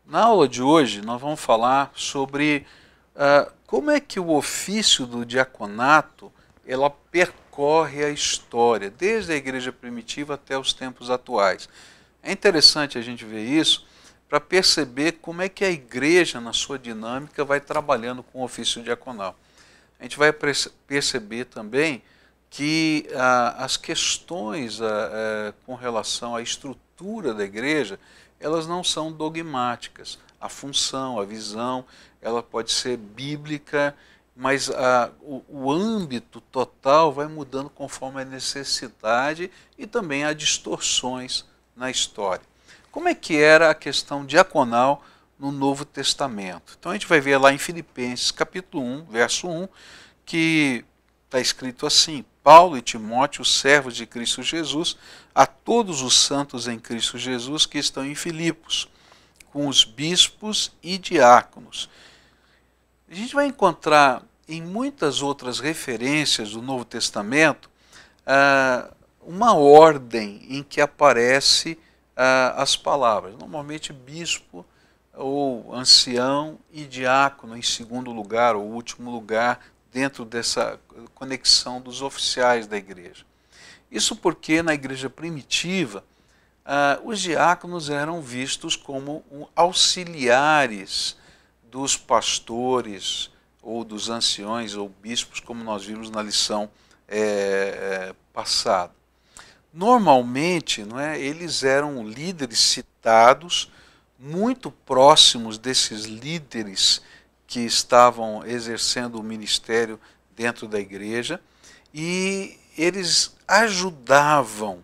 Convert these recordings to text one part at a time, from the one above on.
Na aula de hoje nós vamos falar sobre como é que o ofício do diaconato ela percorre a história, desde a igreja primitiva até os tempos atuais. É interessante a gente ver isso para perceber como é que a igreja, na sua dinâmica, vai trabalhando com o ofício diaconal. A gente vai perceber também que as questões com relação à estrutura da igreja, elas não são dogmáticas. A função, a visão, ela pode ser bíblica, mas o âmbito total vai mudando conforme a necessidade e também há distorções na história. Como é que era a questão diaconal no Novo Testamento? Então a gente vai ver lá em Filipenses capítulo 1, verso 1, que está escrito assim: Paulo e Timóteo, servos de Cristo Jesus, a todos os santos em Cristo Jesus que estão em Filipos, com os bispos e diáconos. A gente vai encontrar em muitas outras referências do Novo Testamento uma ordem em que aparece as palavras. Normalmente bispo ou ancião e diácono em segundo lugar ou último lugar dentro dessa conexão dos oficiais da igreja. Isso porque na igreja primitiva os diáconos eram vistos como auxiliares dos pastores ou dos anciões ou bispos, como nós vimos na lição passada. Normalmente, eles eram líderes citados, muito próximos desses líderes que estavam exercendo o ministério dentro da igreja, e eles ajudavam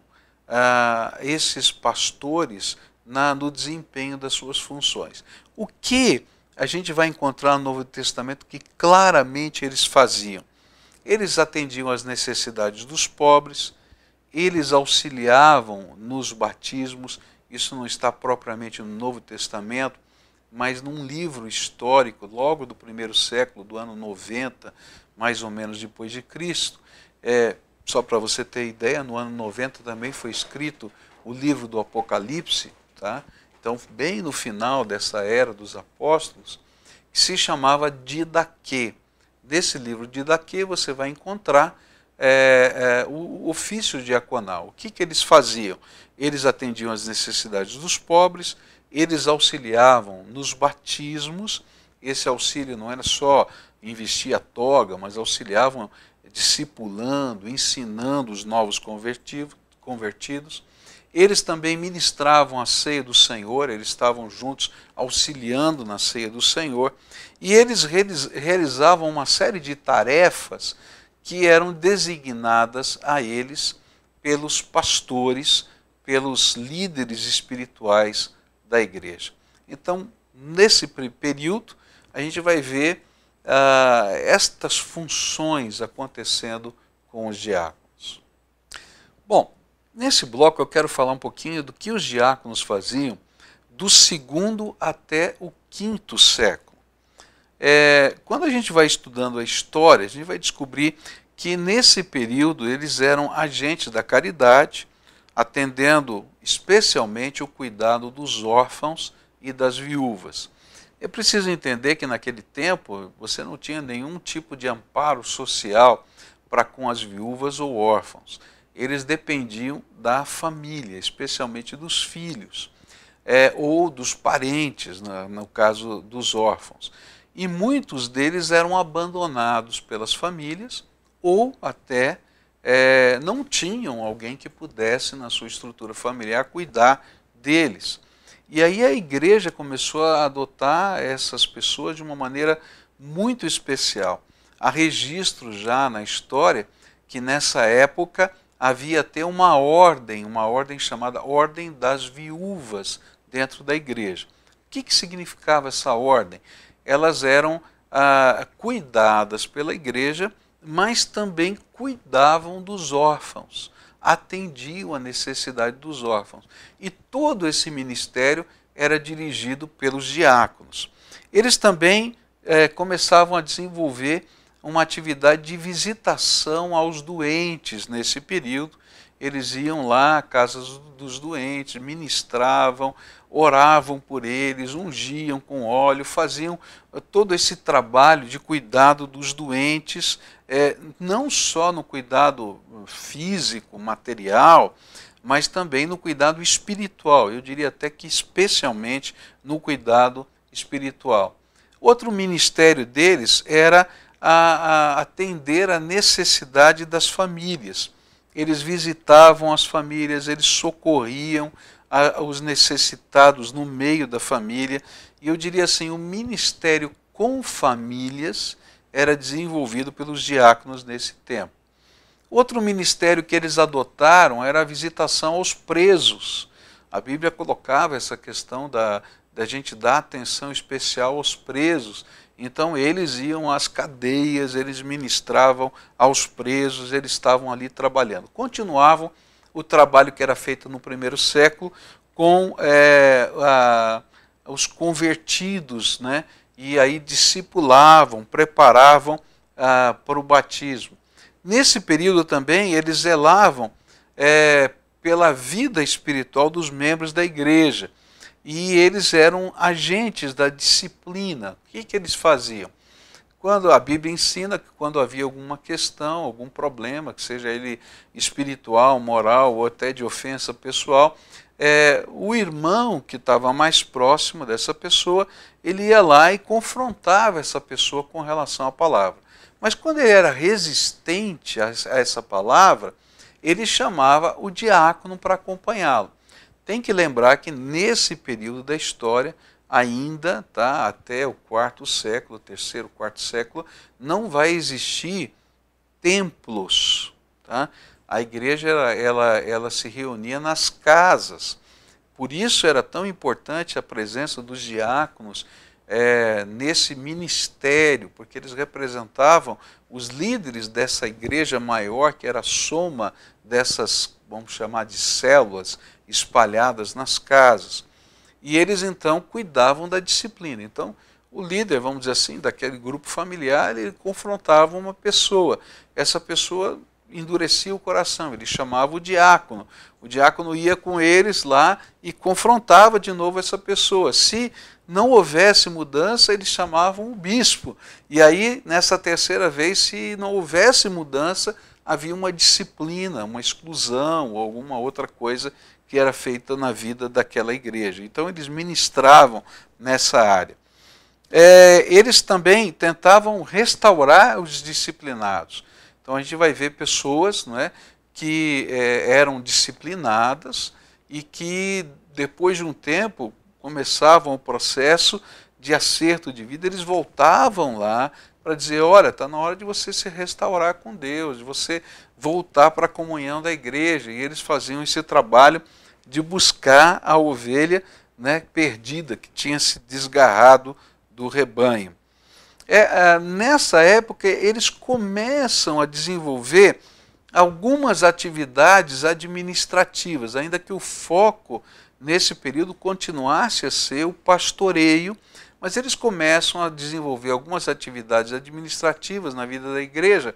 esses pastores no desempenho das suas funções. O que a gente vai encontrar no Novo Testamento que claramente eles faziam? Eles atendiam às necessidades dos pobres, eles auxiliavam nos batismos. Isso não está propriamente no Novo Testamento, mas num livro histórico, logo do primeiro século, do ano 90, mais ou menos depois de Cristo. Só para você ter ideia, no ano 90 também foi escrito o livro do Apocalipse, tá? Então, bem no final dessa era dos apóstolos, que se chamava Didaquê. Nesse livro Didaquê você vai encontrar o ofício diaconal. O que eles faziam? Eles atendiam às necessidades dos pobres, eles auxiliavam nos batismos. Esse auxílio não era só investir a toga, mas auxiliavam discipulando, ensinando os novos convertidos. Eles também ministravam a ceia do Senhor, eles estavam juntos auxiliando na ceia do Senhor, e eles realizavam uma série de tarefas que eram designadas a eles pelos pastores, pelos líderes espirituais da igreja. Então, nesse período, a gente vai ver estas funções acontecendo com os diáconos. Bom, nesse bloco eu quero falar um pouquinho do que os diáconos faziam do segundo até o quinto século. Quando a gente vai estudando a história, a gente vai descobrir que nesse período eles eram agentes da caridade, atendendo especialmente o cuidado dos órfãos e das viúvas. É preciso entender que naquele tempo você não tinha nenhum tipo de amparo social para com as viúvas ou órfãos. Eles dependiam da família, especialmente dos filhos, ou dos parentes, no caso dos órfãos. E muitos deles eram abandonados pelas famílias ou até não tinham alguém que pudesse, na sua estrutura familiar, cuidar deles. E aí a igreja começou a adotar essas pessoas de uma maneira muito especial. Há registros já na história que nessa época havia até uma ordem chamada Ordem das Viúvas dentro da igreja. O que significava essa ordem? Elas eram cuidadas pela igreja, mas também cuidavam dos órfãos, atendiam a necessidade dos órfãos. E todo esse ministério era dirigido pelos diáconos. Eles também começavam a desenvolver uma atividade de visitação aos doentes nesse período. eles iam lá à casa dos doentes, ministravam, oravam por eles, ungiam com óleo, faziam todo esse trabalho de cuidado dos doentes, não só no cuidado físico, material, mas também no cuidado espiritual. Eu diria até que especialmente no cuidado espiritual. Outro ministério deles era atender a necessidade das famílias. Eles visitavam as famílias, eles socorriam os necessitados no meio da família. E eu diria assim, o ministério com famílias era desenvolvido pelos diáconos nesse tempo. Outro ministério que eles adotaram era a visitação aos presos. A Bíblia colocava essa questão da gente dar atenção especial aos presos. Então eles iam às cadeias, eles ministravam aos presos, eles estavam ali trabalhando. Continuavam o trabalho que era feito no primeiro século com os convertidos, né? E aí discipulavam, preparavam para o batismo. Nesse período também eles zelavam pela vida espiritual dos membros da igreja. E eles eram agentes da disciplina. O que eles faziam? Quando a Bíblia ensina que quando havia alguma questão, algum problema, que seja ele espiritual, moral ou até de ofensa pessoal, o irmão que estava mais próximo dessa pessoa, ele ia lá e confrontava essa pessoa com relação à palavra. Mas quando ele era resistente a essa palavra, ele chamava o diácono para acompanhá-lo. Tem que lembrar que nesse período da história, ainda, até o quarto século, terceiro, quarto século, não vai existir templos. Tá? A igreja ela se reunia nas casas. Por isso era tão importante a presença dos diáconos nesse ministério, porque eles representavam os líderes dessa igreja maior, que era a soma dessas, vamos chamar de células, espalhadas nas casas. E eles então cuidavam da disciplina. Então o líder, vamos dizer assim, daquele grupo familiar, ele confrontava uma pessoa. Essa pessoa endurecia o coração, ele chamava o diácono. O diácono ia com eles lá e confrontava de novo essa pessoa. Se não houvesse mudança, eles chamavam o bispo. E aí, nessa terceira vez, se não houvesse mudança, havia uma disciplina, uma exclusão ou alguma outra coisa que era feita na vida daquela igreja. Então eles ministravam nessa área. Eles também tentavam restaurar os disciplinados. Então a gente vai ver pessoas, não é, que eram disciplinadas e que depois de um tempo começavam o processo de acerto de vida, eles voltavam lá para dizer, olha, está na hora de você se restaurar com Deus, de você voltar para a comunhão da igreja. E eles faziam esse trabalho de buscar a ovelha, né, perdida, que tinha se desgarrado do rebanho. Nessa época, eles começam a desenvolver algumas atividades administrativas, ainda que o foco nesse período continuasse a ser o pastoreio, mas eles começam a desenvolver algumas atividades administrativas na vida da igreja,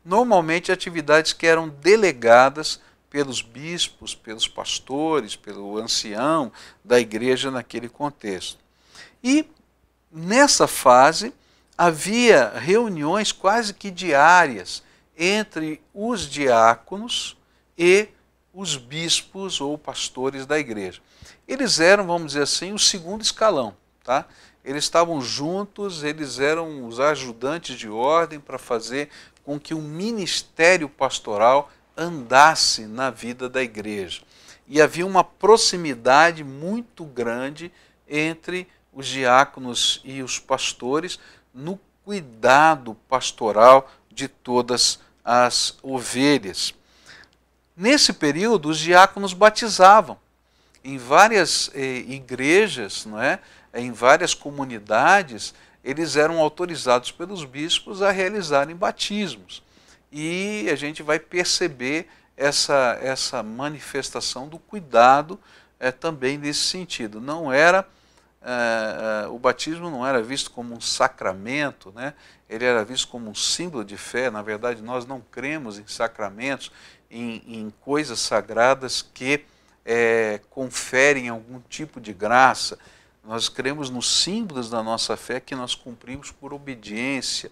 normalmente atividades que eram delegadas pelos bispos, pelos pastores, pelo ancião da igreja naquele contexto. E nessa fase havia reuniões quase que diárias entre os diáconos e os bispos ou pastores da igreja. Eles eram, vamos dizer assim, o segundo escalão, tá? Eles estavam juntos, eles eram os ajudantes de ordem para fazer com que o ministério pastoral andasse na vida da igreja. E havia uma proximidade muito grande entre os diáconos e os pastores no cuidado pastoral de todas as ovelhas. Nesse período, os diáconos batizavam. Em várias igrejas, não é? Em várias comunidades, eles eram autorizados pelos bispos a realizarem batismos. E a gente vai perceber essa manifestação do cuidado também nesse sentido. Não era, o batismo não era visto como um sacramento, né? Ele era visto como um símbolo de fé. Na verdade, nós não cremos em sacramentos, em coisas sagradas que conferem algum tipo de graça. Nós cremos nos símbolos da nossa fé que nós cumprimos por obediência.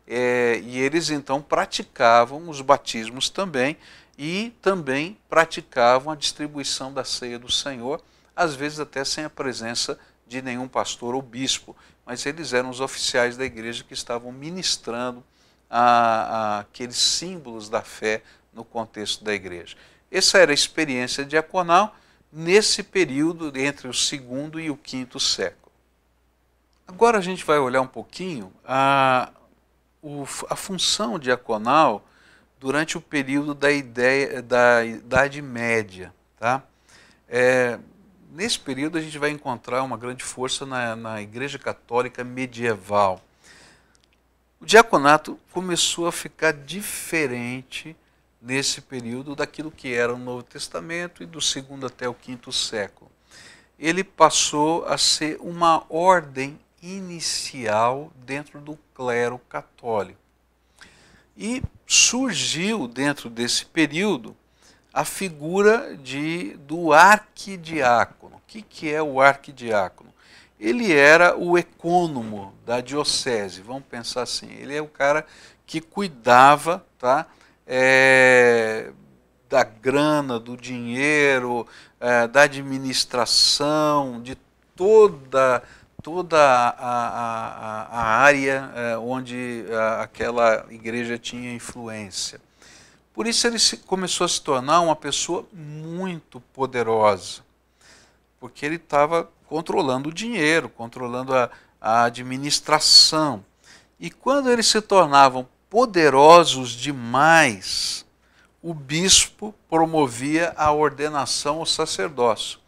E eles então praticavam os batismos também e também praticavam a distribuição da ceia do Senhor, às vezes até sem a presença de nenhum pastor ou bispo, mas eles eram os oficiais da igreja que estavam ministrando aqueles símbolos da fé no contexto da igreja. Essa era a experiência diaconal nesse período entre o segundo e o quinto século. Agora a gente vai olhar um pouquinho a função diaconal durante o período da Idade Média. Tá? Nesse período a gente vai encontrar uma grande força na Igreja Católica medieval. O diaconato começou a ficar diferente nesse período daquilo que era o Novo Testamento e do segundo até o quinto século. Ele passou a ser uma ordem inicial dentro do clero católico. E surgiu dentro desse período a figura do arquidiácono. O que é o arquidiácono? Ele era o ecônomo da diocese, vamos pensar assim, ele é o cara que cuidava, tá, da grana, do dinheiro, da administração, de toda a área onde aquela igreja tinha influência. Por isso ele começou a se tornar uma pessoa muito poderosa, porque ele estava controlando o dinheiro, controlando a administração. E quando eles se tornavam poderosos demais, o bispo promovia a ordenação ao sacerdócio.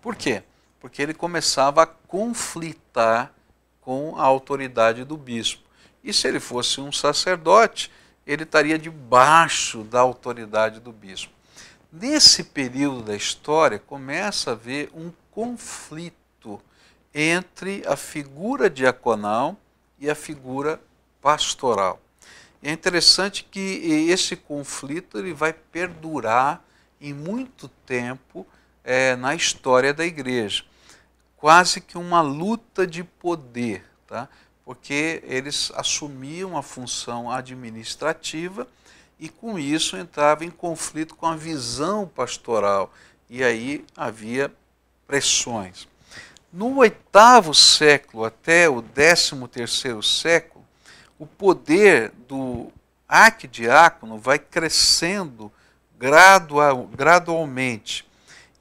Por quê? Porque ele começava a conflitar com a autoridade do bispo. E se ele fosse um sacerdote, ele estaria debaixo da autoridade do bispo. Nesse período da história, começa a haver um conflito entre a figura diaconal e a figura pastoral. É interessante que esse conflito ele vai perdurar em muito tempo na história da igreja. Quase que uma luta de poder, tá? Porque eles assumiam a função administrativa e com isso entrava em conflito com a visão pastoral. E aí havia pressões. No 8º século até o 13º século, o poder do arquidiácono vai crescendo gradualmente.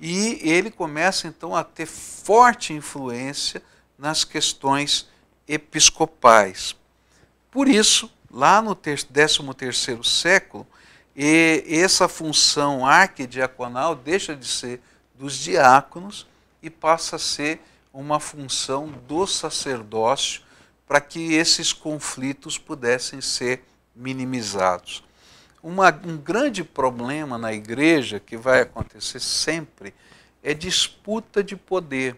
E ele começa então a ter forte influência nas questões episcopais. Por isso, lá no 13º século, essa função arquidiaconal deixa de ser dos diáconos e passa a ser uma função do sacerdócio para que esses conflitos pudessem ser minimizados. Um grande problema na igreja, que vai acontecer sempre, é disputa de poder.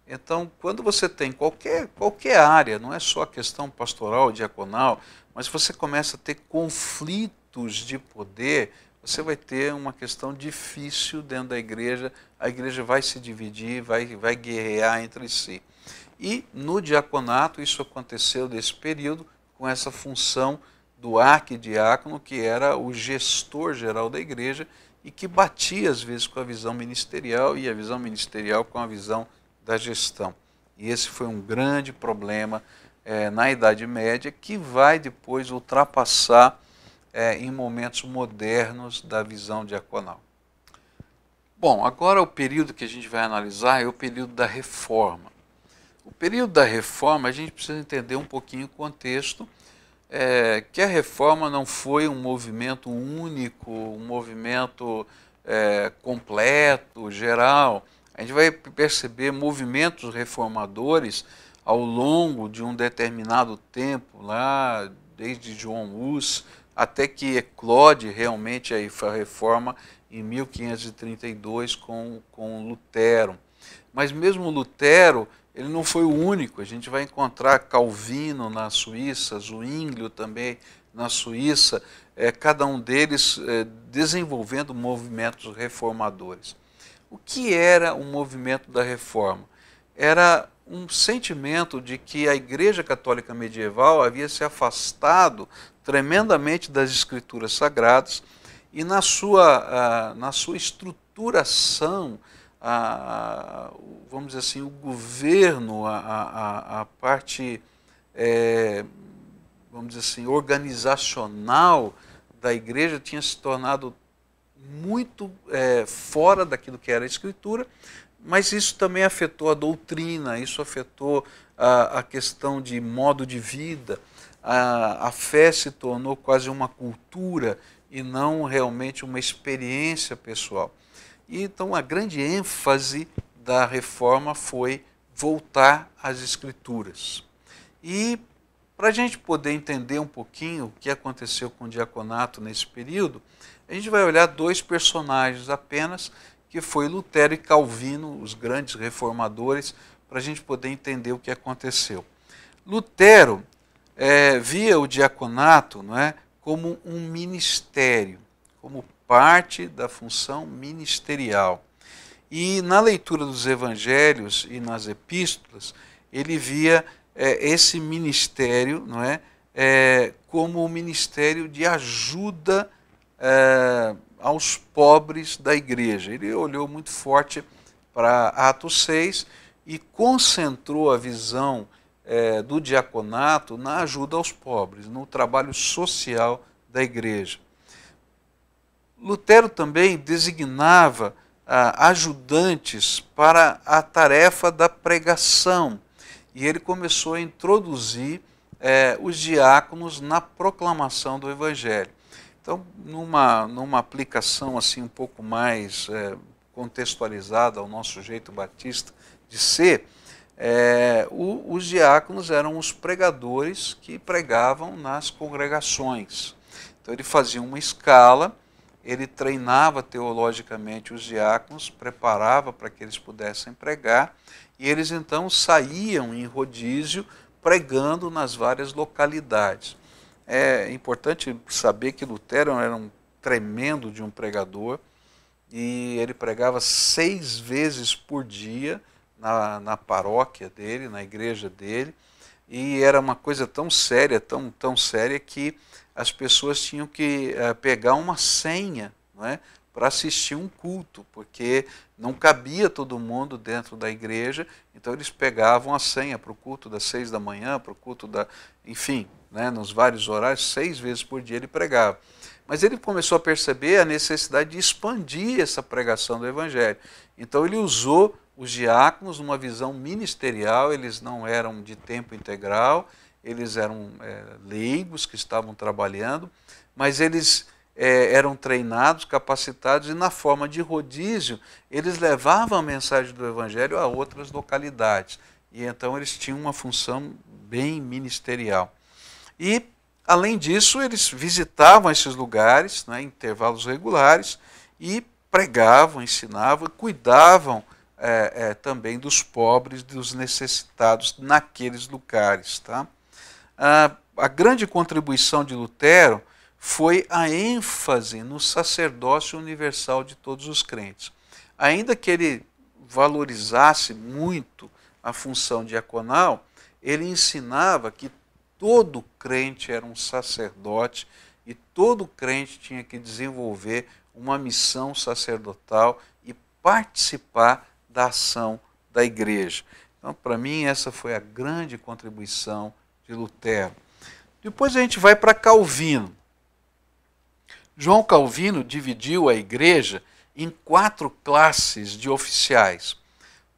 Então, quando você tem qualquer área, não é só a questão pastoral, diaconal, mas você começa a ter conflitos de poder, você vai ter uma questão difícil dentro da igreja, a igreja vai se dividir, vai guerrear entre si. E no diaconato isso aconteceu nesse período, com essa função do arquidiácono, que era o gestor geral da igreja e que batia às vezes com a visão ministerial e a visão ministerial com a visão da gestão. E esse foi um grande problema na Idade Média, que vai depois ultrapassar em momentos modernos da visão diaconal. Bom, agora o período que a gente vai analisar é o período da Reforma. O período da Reforma, a gente precisa entender um pouquinho o contexto, que a Reforma não foi um movimento único, um movimento completo, geral. A gente vai perceber movimentos reformadores ao longo de um determinado tempo, lá desde João Hus, até que eclode realmente a Reforma em 1532 com Lutero. Mas mesmo Lutero, ele não foi o único. A gente vai encontrar Calvino na Suíça, Zwinglio também na Suíça, cada um deles desenvolvendo movimentos reformadores. O que era o movimento da reforma? Era um sentimento de que a Igreja Católica medieval havia se afastado tremendamente das Escrituras Sagradas e na sua estruturação, vamos dizer assim, o governo, a parte, vamos dizer assim, organizacional da Igreja tinha se tornado muito fora daquilo que era a Escritura, mas isso também afetou a doutrina, isso afetou a questão de modo de vida, a fé se tornou quase uma cultura e não realmente uma experiência pessoal. E então a grande ênfase da reforma foi voltar às Escrituras. E para a gente poder entender um pouquinho o que aconteceu com o diaconato nesse período, a gente vai olhar dois personagens apenas, que foi Lutero e Calvino, os grandes reformadores, para a gente poder entender o que aconteceu. Lutero via o diaconato, não é, como um ministério, como parte da função ministerial. E na leitura dos evangelhos e nas epístolas, ele via esse ministério, não é, como um ministério de ajuda aos pobres da igreja. Ele olhou muito forte para Atos 6 e concentrou a visão do diaconato na ajuda aos pobres, no trabalho social da igreja. Lutero também designava ajudantes para a tarefa da pregação, e ele começou a introduzir os diáconos na proclamação do Evangelho. Então, numa aplicação assim um pouco mais contextualizada ao nosso jeito batista de ser, os diáconos eram os pregadores que pregavam nas congregações. Então ele fazia uma escala, ele treinava teologicamente os diáconos, preparava para que eles pudessem pregar, e eles então saíam em rodízio pregando nas várias localidades. É importante saber que Lutero era um tremendo de um pregador, e ele pregava 6 vezes por dia na paróquia dele, na igreja dele, e era uma coisa tão séria, tão séria, que as pessoas tinham que pegar uma senha, não é, para assistir um culto, porque não cabia todo mundo dentro da igreja, então eles pegavam a senha para o culto das 6 da manhã, para o culto enfim, né, nos vários horários, 6 vezes por dia ele pregava. Mas ele começou a perceber a necessidade de expandir essa pregação do Evangelho. Então ele usou os diáconos numa visão ministerial, eles não eram de tempo integral, eles eram leigos que estavam trabalhando, mas eles eram treinados, capacitados, e na forma de rodízio, eles levavam a mensagem do Evangelho a outras localidades. E então eles tinham uma função bem ministerial. E, além disso, eles visitavam esses lugares, né, em intervalos regulares, e pregavam, ensinavam, cuidavam também dos pobres, dos necessitados naqueles lugares. Tá? A grande contribuição de Lutero foi a ênfase no sacerdócio universal de todos os crentes. Ainda que ele valorizasse muito a função diaconal, ele ensinava que todo crente era um sacerdote e todo crente tinha que desenvolver uma missão sacerdotal e participar da ação da igreja. Então, para mim, essa foi a grande contribuição de Lutero. Depois a gente vai para Calvino. João Calvino dividiu a igreja em 4 classes de oficiais: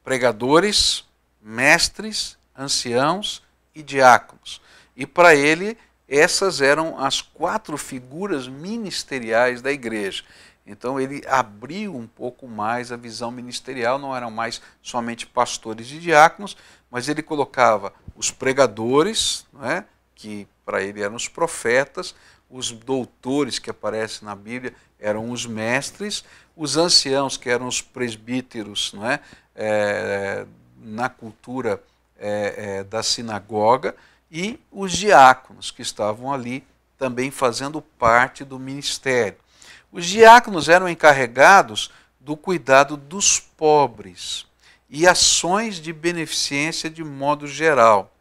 pregadores, mestres, anciãos e diáconos. E para ele, essas eram as 4 figuras ministeriais da igreja. Então ele abriu um pouco mais a visão ministerial, não eram mais somente pastores e diáconos, mas ele colocava os pregadores, né, que para ele eram os profetas, os doutores que aparecem na Bíblia eram os mestres, os anciãos, que eram os presbíteros, não é, na cultura da sinagoga, e os diáconos, que estavam ali também fazendo parte do ministério. Os diáconos eram encarregados do cuidado dos pobres e ações de beneficência de modo geral.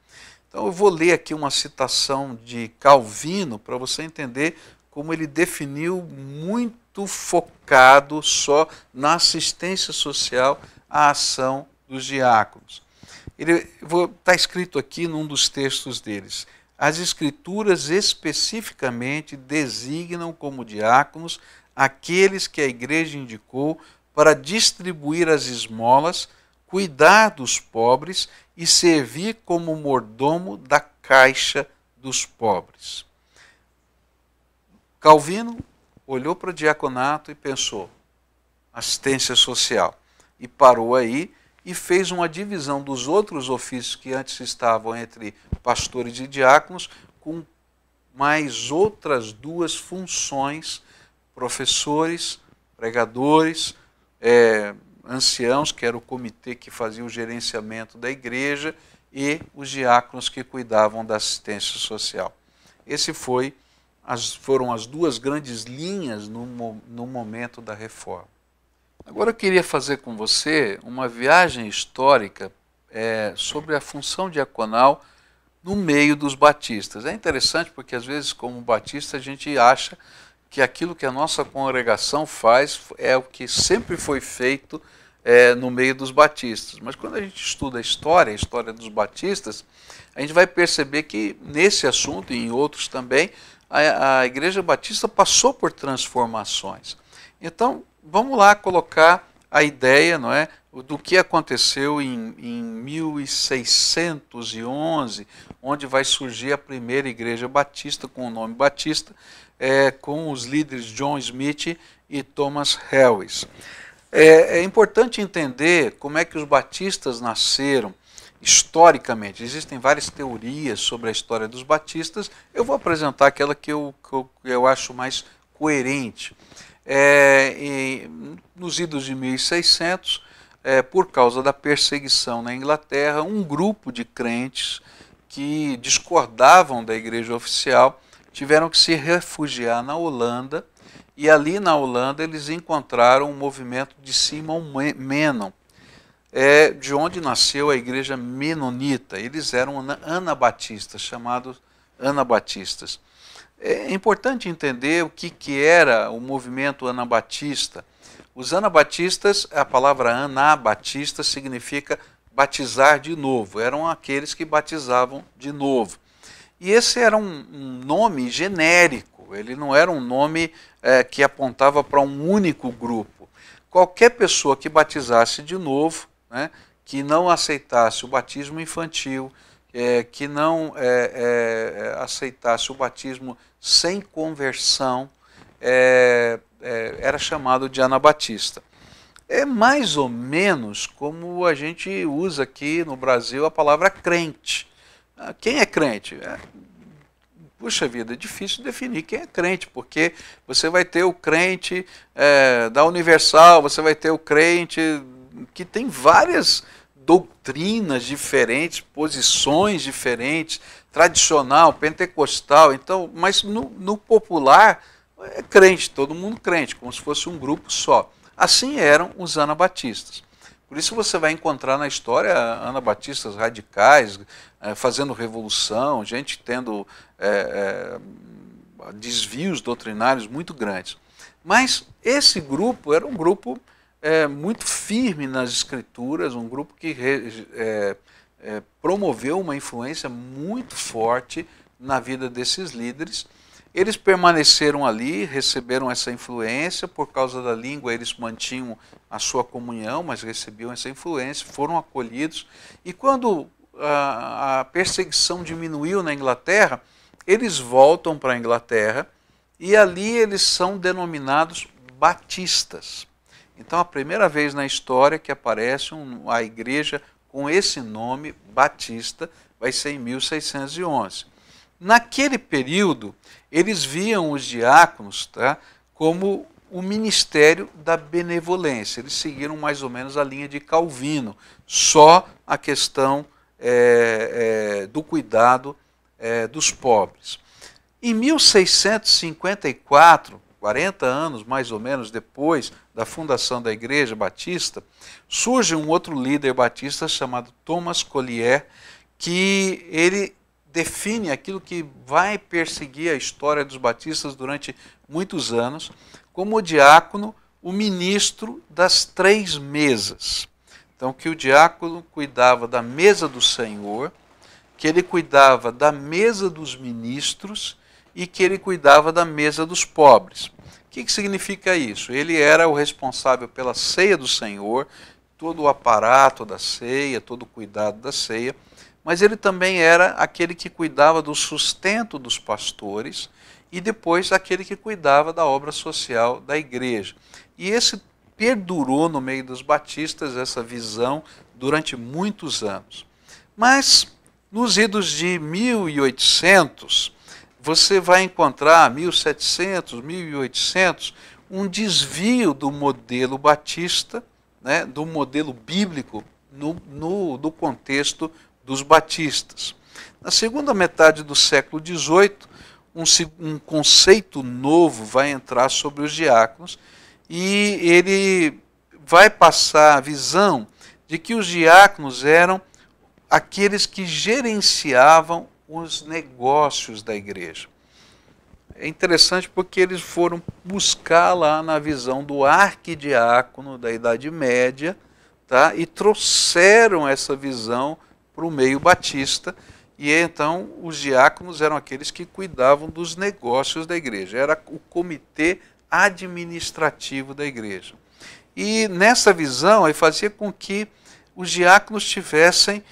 Então eu vou ler aqui uma citação de Calvino para você entender como ele definiu muito focado só na assistência social à ação dos diáconos. Está escrito aqui num dos textos deles: as escrituras especificamente designam como diáconos aqueles que a igreja indicou para distribuir as esmolas, cuidar dos pobres e servir como mordomo da caixa dos pobres. Calvino olhou para o diaconato e pensou: assistência social. E parou aí e fez uma divisão dos outros ofícios que antes estavam entre pastores e diáconos, com mais outras duas funções: professores, pregadores, anciãos, que era o comitê que fazia o gerenciamento da igreja, e os diáconos que cuidavam da assistência social. Foram as duas grandes linhas no momento da reforma. Agora eu queria fazer com você uma viagem histórica sobre a função diaconal no meio dos batistas. É interessante porque às vezes, como batista, a gente acha que aquilo que a nossa congregação faz é o que sempre foi feito no meio dos batistas. Mas quando a gente estuda a história dos batistas, a gente vai perceber que nesse assunto e em outros também, a Igreja Batista passou por transformações. Então, vamos lá colocar a ideia, não é, do que aconteceu em 1611, onde vai surgir a primeira Igreja Batista, com o nome Batista, com os líderes John Smith e Thomas Helwys. É importante entender como é que os batistas nasceram historicamente. Existem várias teorias sobre a história dos batistas. Eu vou apresentar aquela que eu acho mais coerente. Nos idos de 1600, por causa da perseguição na Inglaterra, um grupo de crentes que discordavam da igreja oficial tiveram que se refugiar na Holanda, e ali na Holanda eles encontraram um movimento de Simon Menon, de onde nasceu a igreja menonita. Eles eram anabatistas, chamados anabatistas. É importante entender o que era o movimento anabatista. Os anabatistas, a palavra anabatista significa batizar de novo, eram aqueles que batizavam de novo. E esse era um nome genérico, ele não era um nome que apontava para um único grupo. Qualquer pessoa que batizasse de novo, né, que não aceitasse o batismo infantil, que não aceitasse o batismo sem conversão, era chamado de anabatista. É mais ou menos como a gente usa aqui no Brasil a palavra crente. Quem é crente? Puxa vida, é difícil definir quem é crente, porque você vai ter o crente da Universal, você vai ter o crente que tem várias doutrinas diferentes, posições diferentes, tradicional, pentecostal, então, mas no popular é crente, todo mundo crente, como se fosse um grupo só. Assim eram os anabatistas. Por isso você vai encontrar na história anabatistas radicais, fazendo revolução, gente tendo desvios doutrinários muito grandes. Mas esse grupo era um grupo muito firme nas escrituras, um grupo que promoveu uma influência muito forte na vida desses líderes. Eles permaneceram ali, receberam essa influência, por causa da língua eles mantinham a sua comunhão, mas recebiam essa influência, foram acolhidos. E quando a perseguição diminuiu na Inglaterra, eles voltam para a Inglaterra e ali eles são denominados batistas. Então a primeira vez na história que aparece a igreja com esse nome, Batista, vai ser em 1611. Naquele período, eles viam os diáconos como o ministério da benevolência. Eles seguiram mais ou menos a linha de Calvino, só a questão do cuidado dos pobres. Em 1654, 40 anos mais ou menos depois da fundação da Igreja Batista, surge um outro líder batista chamado Thomas Collier, que ele define aquilo que vai perseguir a história dos batistas durante muitos anos, como o diácono, o ministro das 3 mesas. Então, que o diácono cuidava da mesa do Senhor, que ele cuidava da mesa dos ministros e que ele cuidava da mesa dos pobres. O que significa isso? Ele era o responsável pela ceia do Senhor, todo o aparato da ceia, todo o cuidado da ceia, mas ele também era aquele que cuidava do sustento dos pastores e depois aquele que cuidava da obra social da igreja. E esse perdurou no meio dos batistas, essa visão, durante muitos anos. Mas nos idos de 1800, você vai encontrar, 1700, 1800, um desvio do modelo batista, né, do modelo bíblico no contexto dos batistas. Na segunda metade do século XVIII, um conceito novo vai entrar sobre os diáconos e ele vai passar a visão de que os diáconos eram aqueles que gerenciavam os negócios da igreja. É interessante porque eles foram buscar lá na visão do arquidiácono da Idade Média, tá? E trouxeram essa visão para o meio batista, e então os diáconos eram aqueles que cuidavam dos negócios da igreja, era o comitê administrativo da igreja. E nessa visão aí fazia com que os diáconos tivessem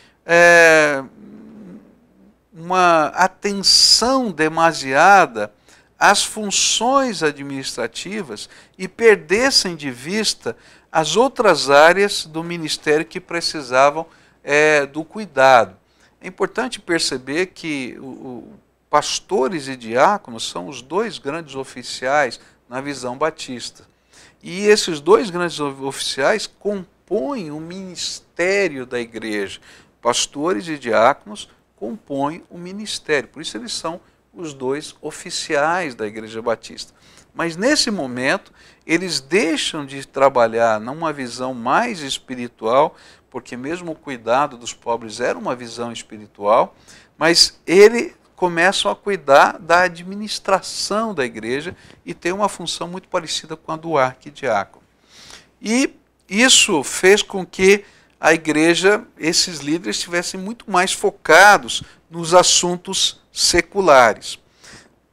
uma atenção demasiada às funções administrativas e perdessem de vista as outras áreas do ministério que precisavam do cuidado. É importante perceber que pastores e diáconos são os 2 grandes oficiais na visão batista. E esses 2 grandes oficiais compõem o ministério da igreja. Pastores e diáconos compõem o ministério, por isso eles são os 2 oficiais da igreja batista. Mas nesse momento, eles deixam de trabalhar numa visão mais espiritual, porque mesmo o cuidado dos pobres era uma visão espiritual, mas eles começam a cuidar da administração da igreja e tem uma função muito parecida com a do arquidiácono. E isso fez com que a igreja, esses líderes, estivessem muito mais focados nos assuntos seculares.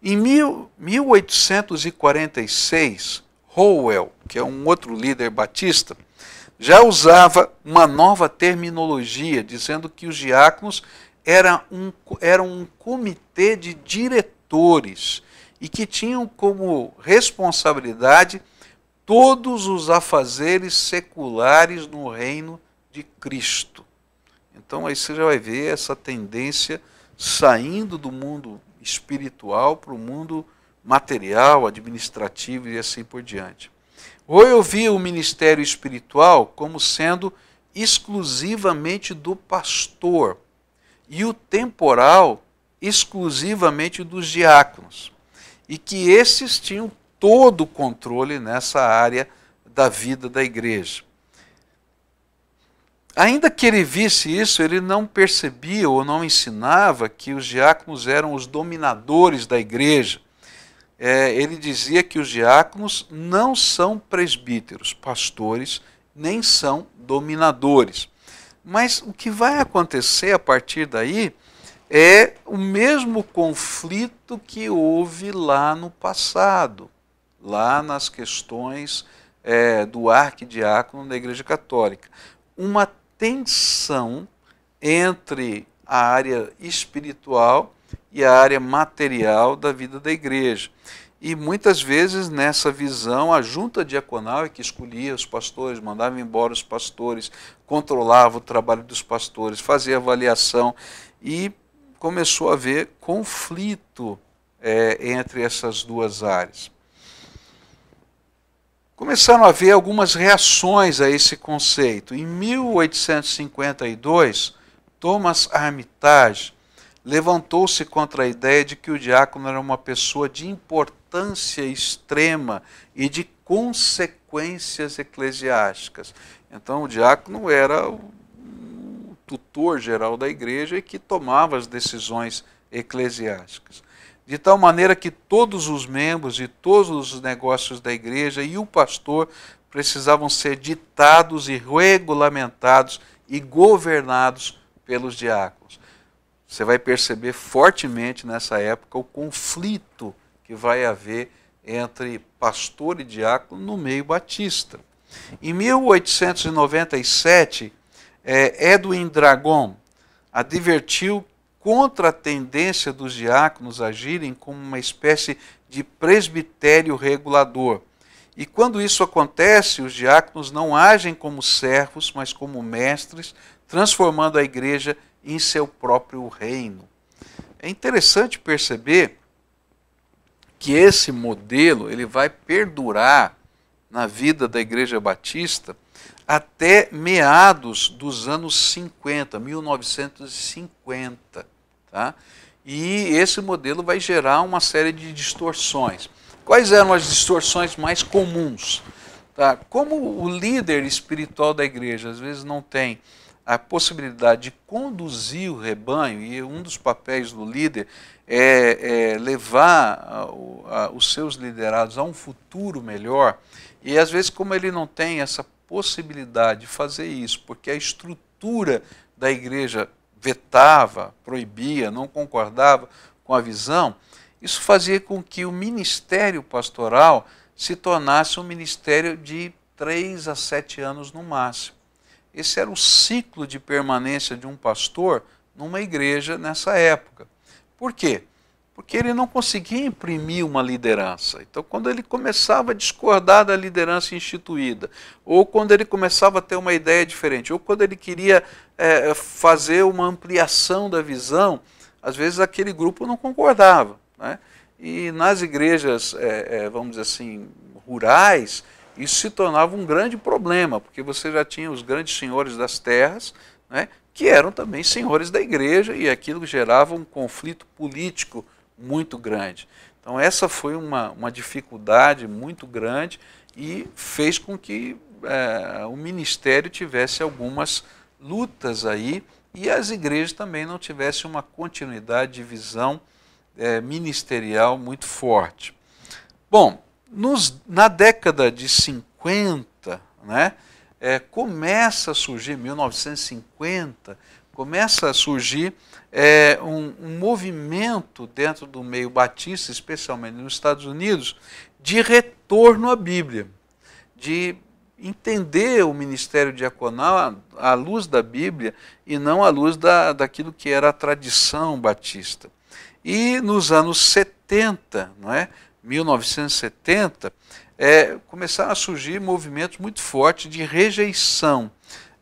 Em 1846, Howell, que é um outro líder batista, já usava uma nova terminologia, dizendo que os diáconos eram um comitê de diretores e que tinham como responsabilidade todos os afazeres seculares no reino de Cristo. Então aí você já vai ver essa tendência saindo do mundo espiritual para o mundo material, administrativo e assim por diante. Howell via o ministério espiritual como sendo exclusivamente do pastor e o temporal exclusivamente dos diáconos, e que esses tinham todo o controle nessa área da vida da igreja. Ainda que ele visse isso, ele não percebia ou não ensinava que os diáconos eram os dominadores da igreja. Ele dizia que os diáconos não são presbíteros, pastores, nem são dominadores. Mas o que vai acontecer a partir daí é o mesmo conflito que houve lá no passado, lá nas questões do arquidiácono da Igreja Católica. Uma tensão entre a área espiritual e a área material da vida da igreja. E muitas vezes nessa visão a junta diaconal é que escolhia os pastores, mandava embora os pastores, controlava o trabalho dos pastores, fazia avaliação e começou a haver conflito entre essas 2 áreas. Começaram a haver algumas reações a esse conceito. Em 1852, Thomas Armitage levantou-se contra a ideia de que o diácono era uma pessoa de importância extrema e de consequências eclesiásticas. Então o diácono era o tutor geral da igreja e que tomava as decisões eclesiásticas. De tal maneira que todos os membros de todos os negócios da igreja e o pastor precisavam ser ditados e regulamentados e governados pelos diáconos. Você vai perceber fortemente nessa época o conflito que vai haver entre pastor e diácono no meio batista. Em 1897, Edwin Dragon advertiu contra a tendência dos diáconos agirem como uma espécie de presbitério regulador. E quando isso acontece, os diáconos não agem como servos, mas como mestres, transformando a igreja em seu próprio reino. É interessante perceber que esse modelo ele vai perdurar na vida da Igreja Batista até meados dos anos 50, 1950. Tá? E esse modelo vai gerar uma série de distorções. Quais eram as distorções mais comuns? Tá? Como o líder espiritual da igreja às vezes não tem a possibilidade de conduzir o rebanho, e um dos papéis do líder é levar os seus liderados a um futuro melhor, e às vezes como ele não tem essa possibilidade de fazer isso, porque a estrutura da igreja vetava, proibia, não concordava com a visão, isso fazia com que o ministério pastoral se tornasse um ministério de 3 a 7 anos no máximo. Esse era o ciclo de permanência de um pastor numa igreja nessa época. Por quê? Porque ele não conseguia imprimir uma liderança. Então, quando ele começava a discordar da liderança instituída, ou quando ele começava a ter uma ideia diferente, ou quando ele queria fazer uma ampliação da visão, às vezes aquele grupo não concordava, né? E nas igrejas, vamos dizer assim, rurais, isso se tornava um grande problema, porque você já tinha os grandes senhores das terras, né, que eram também senhores da igreja, e aquilo gerava um conflito político muito grande. Então essa foi uma dificuldade muito grande e fez com que o ministério tivesse algumas lutas aí, e as igrejas também não tivessem uma continuidade de visão ministerial muito forte. Bom, na década de 50, né, começa a surgir, 1950, começa a surgir um movimento dentro do meio batista, especialmente nos Estados Unidos, de retorno à Bíblia, de entender o ministério diaconal à luz da Bíblia e não à luz daquilo que era a tradição batista. E nos anos 70, não é? 1970, começaram a surgir movimentos muito fortes de rejeição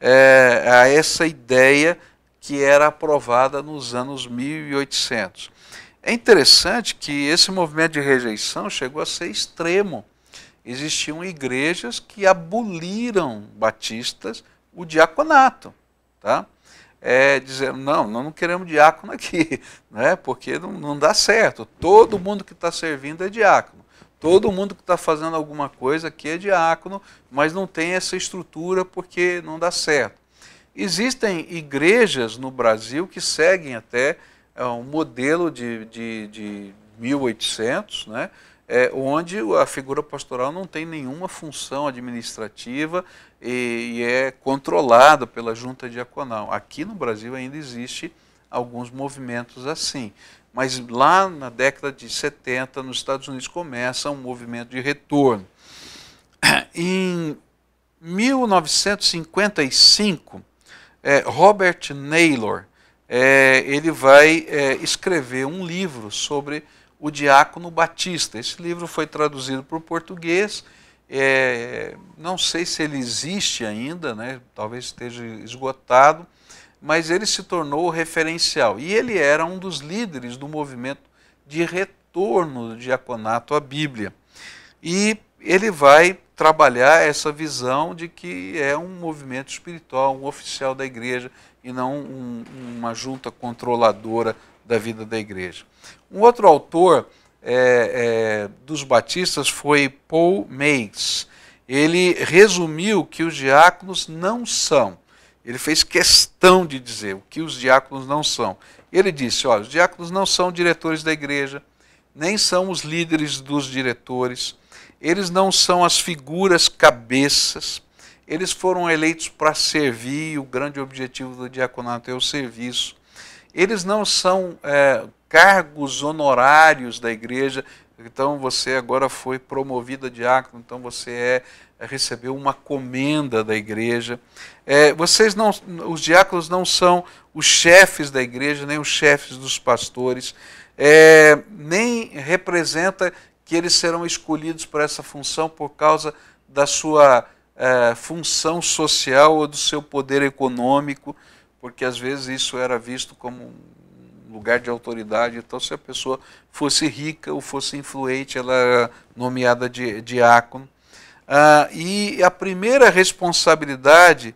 a essa ideia que era aprovada nos anos 1800. É interessante que esse movimento de rejeição chegou a ser extremo. Existiam igrejas que aboliram batistas o diaconato, tá? Dizendo, não queremos diácono aqui, né? Porque não dá certo. Todo mundo que está servindo é diácono. Todo mundo que está fazendo alguma coisa aqui é diácono, mas não tem essa estrutura porque não dá certo. Existem igrejas no Brasil que seguem até um modelo de 1800, né? Onde a figura pastoral não tem nenhuma função administrativa e é controlada pela junta diaconal. Aqui no Brasil ainda existe alguns movimentos assim, mas lá na década de 70, nos Estados Unidos, começa um movimento de retorno. Em 1955, Robert Naylor ele vai escrever um livro sobre o diácono batista. Esse livro foi traduzido para o português, não sei se ele existe ainda, né? Talvez esteja esgotado, mas ele se tornou referencial. E ele era um dos líderes do movimento de retorno do diaconato à Bíblia. E ele vai trabalhar essa visão de que é um movimento espiritual, um oficial da igreja, e não uma junta controladora da vida da igreja. Um outro autor dos batistas foi Paul Meigs. Ele resumiu que os diáconos não são. Ele fez questão de dizer o que os diáconos não são. Ele disse, olha, os diáconos não são diretores da igreja, nem são os líderes dos diretores, eles não são as figuras cabeças, eles foram eleitos para servir, o grande objetivo do diaconato é o serviço. Eles não são cargos honorários da igreja, então você agora foi promovido a diácono, então você recebeu uma comenda da igreja. Os diáconos não são os chefes da igreja, nem os chefes dos pastores, nem representa que eles serão escolhidos para essa função por causa da sua função social ou do seu poder econômico, porque às vezes isso era visto como um lugar de autoridade. Então, se a pessoa fosse rica ou fosse influente, ela era nomeada de diácono. E a primeira responsabilidade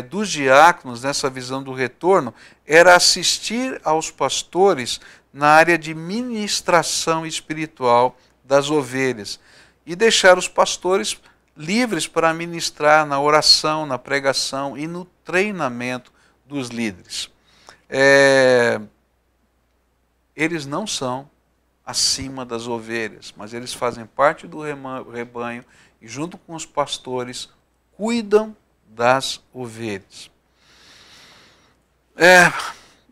dos diáconos, nessa visão do retorno, era assistir aos pastores na área de ministração espiritual das ovelhas e deixar os pastores livres para ministrar na oração, na pregação e no treinamento dos líderes. Eles não são acima das ovelhas, mas eles fazem parte do rebanho e junto com os pastores cuidam das ovelhas.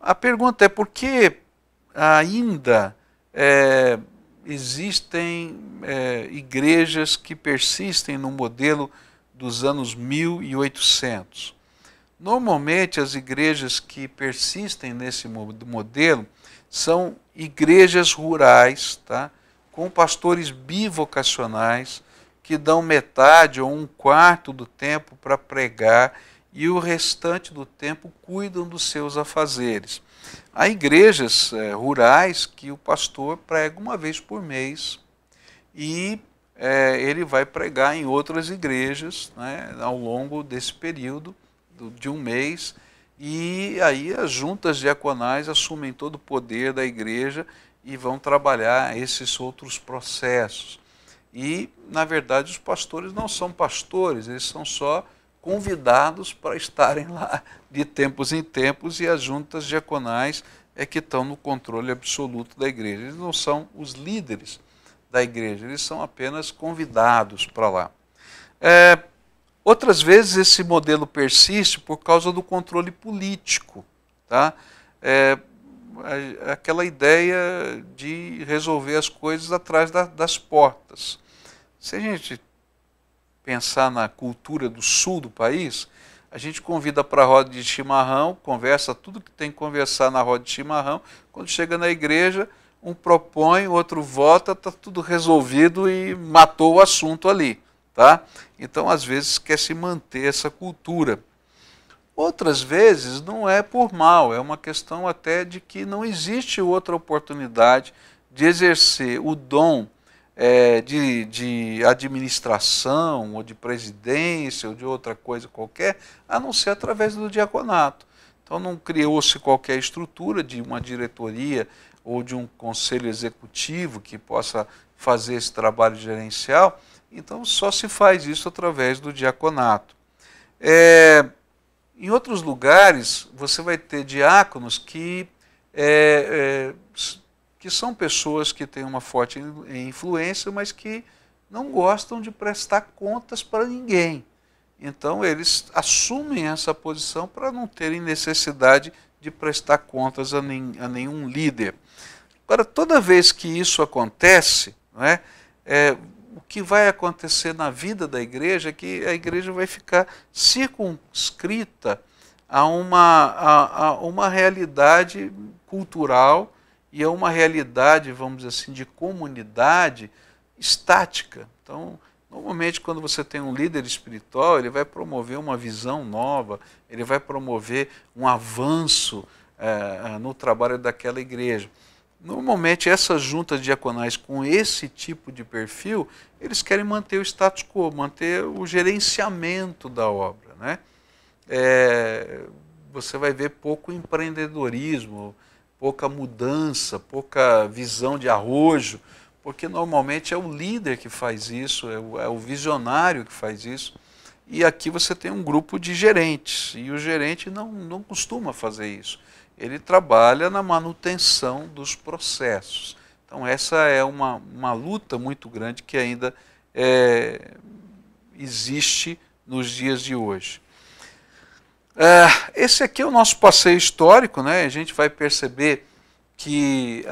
A pergunta é por que ainda existem igrejas que persistem no modelo dos anos 1800. Normalmente as igrejas que persistem nesse modelo são igrejas rurais, tá? Com pastores bivocacionais que dão metade ou um quarto do tempo para pregar e o restante do tempo cuidam dos seus afazeres. Há igrejas rurais que o pastor prega uma vez por mês e ele vai pregar em outras igrejas, né, ao longo desse período de um mês, e aí as juntas diaconais assumem todo o poder da igreja e vão trabalhar esses outros processos. E, na verdade, os pastores não são pastores, eles são só convidados para estarem lá de tempos em tempos, e as juntas diaconais que estão no controle absoluto da igreja. Eles não são os líderes da igreja, eles são apenas convidados para lá. Outras vezes esse modelo persiste por causa do controle político, tá? Aquela ideia de resolver as coisas atrás das portas. Se a gente pensar na cultura do sul do país, a gente convida para a roda de chimarrão, conversa tudo que tem que conversar na roda de chimarrão, quando chega na igreja, um propõe, o outro vota, está tudo resolvido e matou o assunto ali. Tá? Então, às vezes, quer se manter essa cultura. Outras vezes, não é por mal, é uma questão até de que não existe outra oportunidade de exercer o dom de administração, ou de presidência, ou de outra coisa qualquer, a não ser através do diaconato. Então, não criou-se qualquer estrutura de uma diretoria ou de um conselho executivo que possa fazer esse trabalho gerencial. Então, só se faz isso através do diaconato. Em outros lugares, você vai ter diáconos que são pessoas que têm uma forte influência, mas que não gostam de prestar contas para ninguém. Então, eles assumem essa posição para não terem necessidade de prestar contas a nenhum líder. Agora, toda vez que isso acontece, não é, o que vai acontecer na vida da igreja é que a igreja vai ficar circunscrita a uma realidade cultural e a uma realidade, vamos dizer assim, de comunidade estática. Então, normalmente, quando você tem um líder espiritual, ele vai promover uma visão nova, ele vai promover um avanço no trabalho daquela igreja. Normalmente, essas juntas diaconais com esse tipo de perfil, eles querem manter o status quo, manter o gerenciamento da obra, né? Você vai ver pouco empreendedorismo, pouca mudança, pouca visão de arrojo, porque normalmente é o líder que faz isso, é o visionário que faz isso. E aqui você tem um grupo de gerentes, e o gerente não costuma fazer isso. Ele trabalha na manutenção dos processos. Então essa é uma luta muito grande que ainda existe nos dias de hoje. Esse aqui é o nosso passeio histórico, né? A gente vai perceber que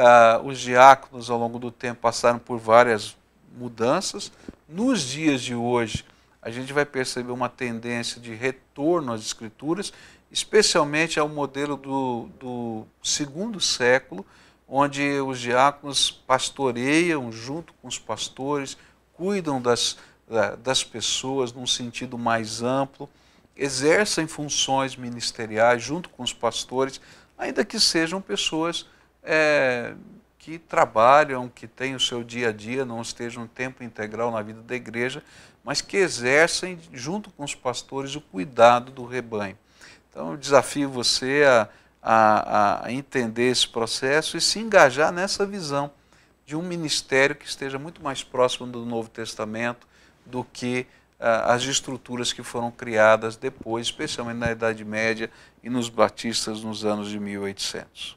os diáconos ao longo do tempo passaram por várias mudanças. Nos dias de hoje, a gente vai perceber uma tendência de retorno às escrituras, especialmente ao modelo do segundo século, onde os diáconos pastoreiam junto com os pastores, cuidam das pessoas num sentido mais amplo, exercem funções ministeriais junto com os pastores, ainda que sejam pessoas que trabalham, que têm o seu dia a dia, não estejam em tempo integral na vida da igreja, mas que exercem junto com os pastores o cuidado do rebanho. Então eu desafio você a entender esse processo e se engajar nessa visão de um ministério que esteja muito mais próximo do Novo Testamento do que as estruturas que foram criadas depois, especialmente na Idade Média e nos batistas nos anos de 1800.